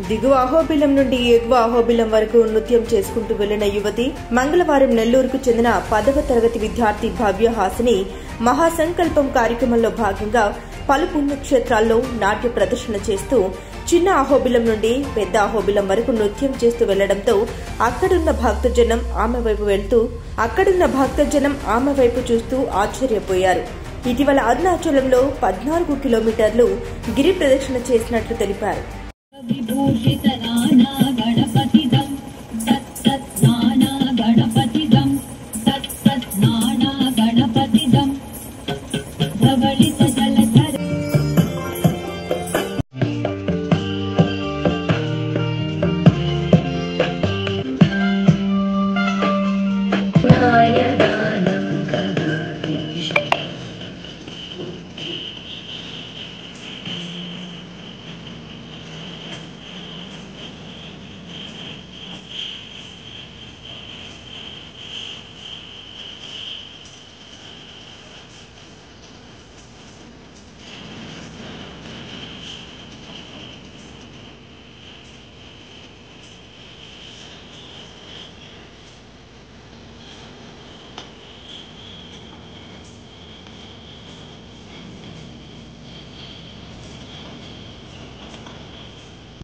దిగువ అహోబిలం నుండి ఎగువ అహోబిలం వరకు నృత్యం చేసుకుంటూ వెళ్లిన యువతి మంగళవారం నెల్లూరుకు చెందిన 10వ తరగతి విద్యార్థి భవ్య హాసిని మహాసంకల్పం కార్యక్రమంలో భాగంగా పలు పుణ్యక్షేత్రాల్లో నాట్య ప్రదర్శన చేస్తూ చిన్న అహోబిలం నుండి పెద్ద అహోబిలం వరకు నృత్యం చేస్తూ వెళ్లడంతో అక్కడున్న భక్తజనం ఆమె వైపు చూస్తూ ఆశ్చర్యపోయారు. ఇటీవల అరుణాచలంలో 14 కిలోమీటర్లు గిరి ప్రదక్షిణ చేసినట్లు తెలిపారు.